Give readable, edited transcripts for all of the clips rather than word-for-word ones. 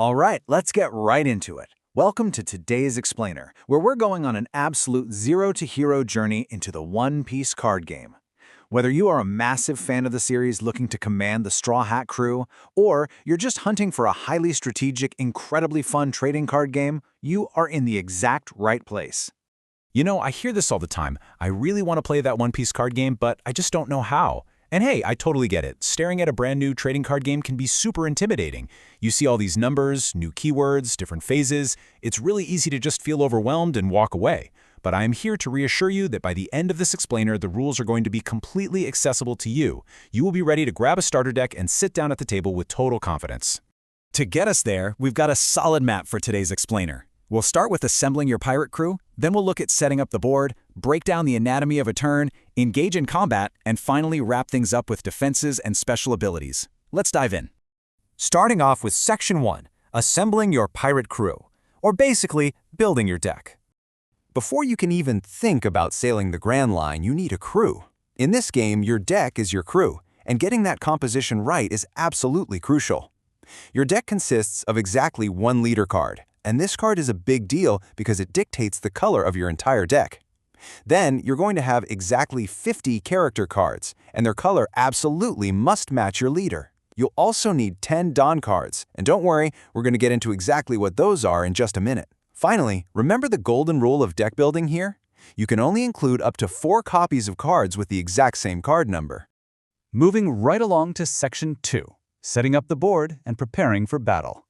All right, let's get right into it. Welcome to today's Explainer, where we're going on an absolute zero-to-hero journey into the One Piece card game. Whether you are a massive fan of the series looking to command the Straw Hat crew, or you're just hunting for a highly strategic, incredibly fun trading card game, you are in the exact right place. You know, I hear this all the time. I really want to play that One Piece card game, but I just don't know how. And hey, I totally get it. Staring at a brand new trading card game can be super intimidating. You see all these numbers, new keywords, different phases. It's really easy to just feel overwhelmed and walk away. But I am here to reassure you that by the end of this explainer, the rules are going to be completely accessible to you. You will be ready to grab a starter deck and sit down at the table with total confidence. To get us there, we've got a solid map for today's explainer. We'll start with assembling your pirate crew, then we'll look at setting up the board, break down the anatomy of a turn, engage in combat, and finally wrap things up with defenses and special abilities. Let's dive in. Starting off with Section 1, assembling your pirate crew, or basically building your deck. Before you can even think about sailing the Grand Line, you need a crew. In this game, your deck is your crew, and getting that composition right is absolutely crucial. Your deck consists of exactly one leader card, and this card is a big deal because it dictates the color of your entire deck. Then, you're going to have exactly 50 character cards, and their color absolutely must match your leader. You'll also need 10 Dawn cards, and don't worry, we're going to get into exactly what those are in just a minute. Finally, remember the golden rule of deck building here? You can only include up to 4 copies of cards with the exact same card number. Moving right along to Section 2, setting up the board and preparing for battle.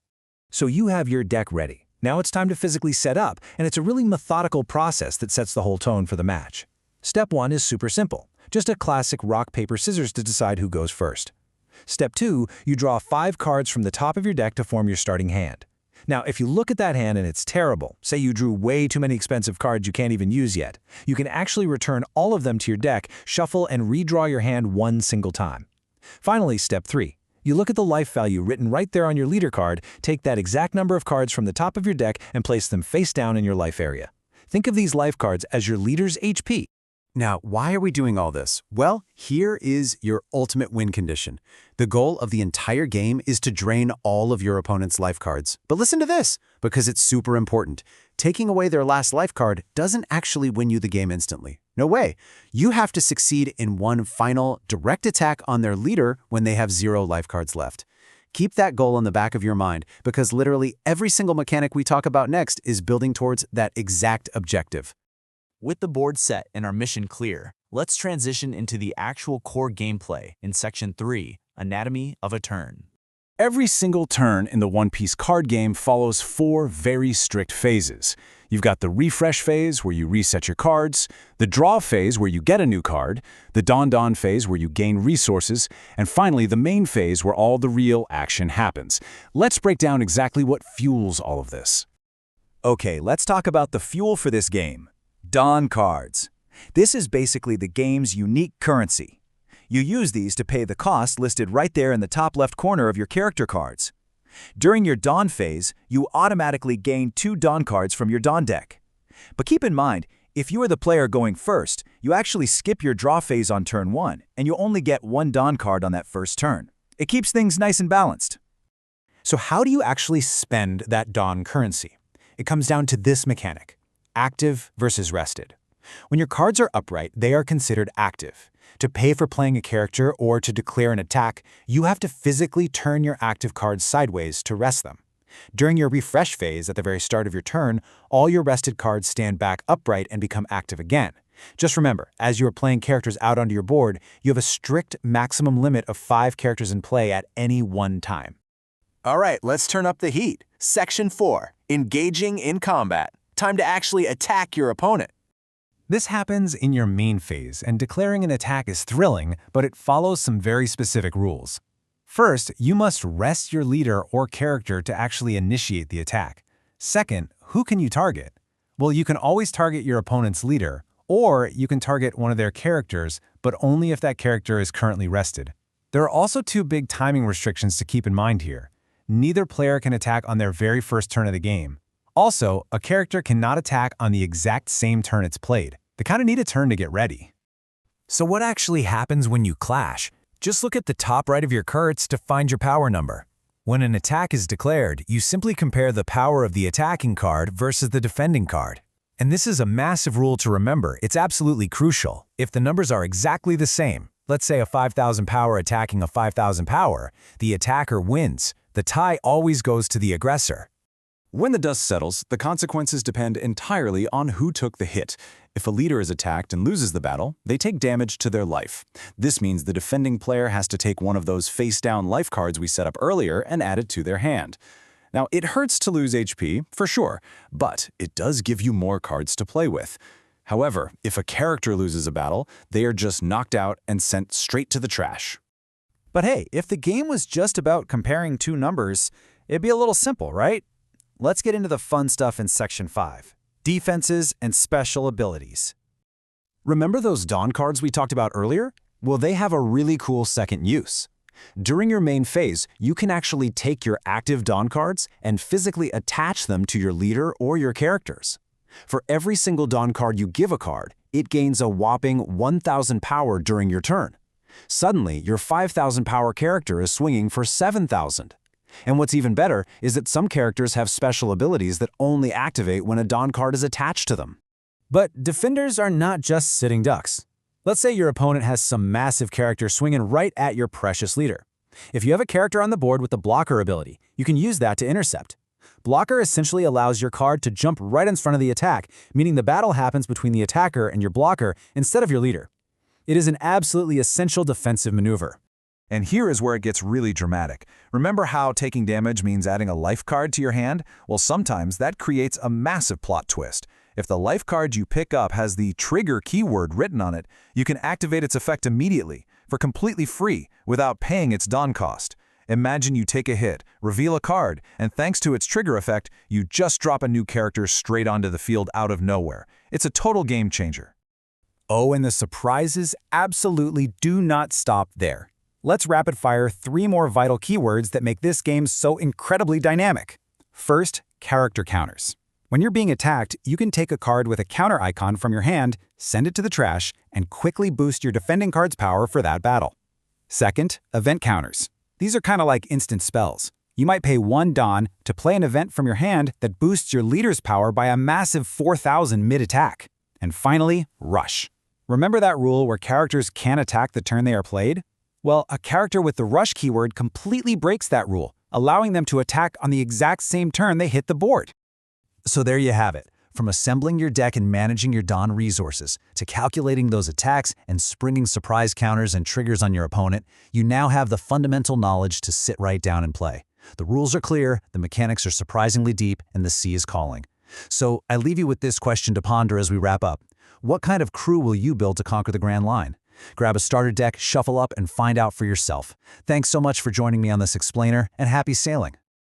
So you have your deck ready. Now it's time to physically set up, and it's a really methodical process that sets the whole tone for the match. Step 1 is super simple, just a classic rock, paper, scissors to decide who goes first. Step 2, you draw 5 cards from the top of your deck to form your starting hand. Now, if you look at that hand and it's terrible, say you drew way too many expensive cards you can't even use yet, you can actually return all of them to your deck, shuffle, and redraw your hand one single time. Finally, Step 3. You look at the life value written right there on your leader card, take that exact number of cards from the top of your deck and place them face down in your life area. Think of these life cards as your leader's HP. Now, why are we doing all this? Well, here is your ultimate win condition. The goal of the entire game is to drain all of your opponent's life cards. But listen to this, because it's super important. Taking away their last life card doesn't actually win you the game instantly. No way. You have to succeed in one final direct attack on their leader when they have 0 life cards left. Keep that goal in the back of your mind, because literally every single mechanic we talk about next is building towards that exact objective. With the board set and our mission clear, let's transition into the actual core gameplay in Section 3, Anatomy of a Turn. Every single turn in the One Piece card game follows 4 very strict phases. You've got the refresh phase, where you reset your cards, the draw phase, where you get a new card, the Dawn phase, where you gain resources, and finally the main phase, where all the real action happens. Let's break down exactly what fuels all of this. Okay, let's talk about the fuel for this game. Dawn cards. This is basically the game's unique currency. You use these to pay the cost listed right there in the top left corner of your character cards. During your Dawn phase, you automatically gain 2 Dawn cards from your Dawn deck. But keep in mind, if you are the player going first, you actually skip your draw phase on turn 1, and you only get 1 Dawn card on that first turn. It keeps things nice and balanced. So how do you actually spend that Dawn currency? It comes down to this mechanic. Active versus rested. When your cards are upright, they are considered active. To pay for playing a character or to declare an attack, you have to physically turn your active cards sideways to rest them. During your refresh phase at the very start of your turn, all your rested cards stand back upright and become active again. Just remember, as you are playing characters out onto your board, you have a strict maximum limit of 5 characters in play at any one time. All right, let's turn up the heat. Section 4, Engaging in Combat. Time to actually attack your opponent. This happens in your main phase, and declaring an attack is thrilling, but it follows some very specific rules. First, you must rest your leader or character to actually initiate the attack. Second, who can you target? Well, you can always target your opponent's leader, or you can target one of their characters, but only if that character is currently rested. There are also 2 big timing restrictions to keep in mind here. Neither player can attack on their very first turn of the game. Also, a character cannot attack on the exact same turn it's played. They kind of need a turn to get ready. So what actually happens when you clash? Just look at the top right of your cards to find your power number. When an attack is declared, you simply compare the power of the attacking card versus the defending card. And this is a massive rule to remember. It's absolutely crucial. If the numbers are exactly the same, let's say a 5,000 power attacking a 5,000 power, the attacker wins. The tie always goes to the aggressor. When the dust settles, the consequences depend entirely on who took the hit. If a leader is attacked and loses the battle, they take damage to their life. This means the defending player has to take one of those face-down life cards we set up earlier and add it to their hand. Now, it hurts to lose HP, for sure, but it does give you more cards to play with. However, if a character loses a battle, they are just knocked out and sent straight to the trash. But hey, if the game was just about comparing two numbers, it'd be a little simple, right? Let's get into the fun stuff in Section 5, defenses and special abilities. Remember those Dawn cards we talked about earlier? Well, they have a really cool second use. During your main phase, you can actually take your active Dawn cards and physically attach them to your leader or your characters. For every single Dawn card you give a card, it gains a whopping 1,000 power during your turn. Suddenly, your 5,000 power character is swinging for 7,000. And what's even better is that some characters have special abilities that only activate when a Dawn card is attached to them. But defenders are not just sitting ducks. Let's say your opponent has some massive character swinging right at your precious leader. If you have a character on the board with the blocker ability, you can use that to intercept. Blocker essentially allows your card to jump right in front of the attack, meaning the battle happens between the attacker and your blocker instead of your leader. It is an absolutely essential defensive maneuver. And here is where it gets really dramatic. Remember how taking damage means adding a life card to your hand? Well, sometimes that creates a massive plot twist. If the life card you pick up has the trigger keyword written on it, you can activate its effect immediately, for completely free, without paying its Dawn cost. Imagine you take a hit, reveal a card, and thanks to its trigger effect, you just drop a new character straight onto the field out of nowhere. It's a total game changer. Oh, and the surprises absolutely do not stop there. Let's rapid-fire 3 more vital keywords that make this game so incredibly dynamic. First, character counters. When you're being attacked, you can take a card with a counter icon from your hand, send it to the trash, and quickly boost your defending card's power for that battle. Second, event counters. These are kind of like instant spells. You might pay 1 Dawn to play an event from your hand that boosts your leader's power by a massive 4,000 mid-attack. And finally, rush. Remember that rule where characters can't attack the turn they are played? Well, a character with the rush keyword completely breaks that rule, allowing them to attack on the exact same turn they hit the board. So there you have it. From assembling your deck and managing your Dawn resources, to calculating those attacks and springing surprise counters and triggers on your opponent, you now have the fundamental knowledge to sit right down and play. The rules are clear, the mechanics are surprisingly deep, and the sea is calling. So I leave you with this question to ponder as we wrap up. What kind of crew will you build to conquer the Grand Line? Grab a starter deck, shuffle up, and find out for yourself. Thanks so much for joining me on this explainer, and happy sailing.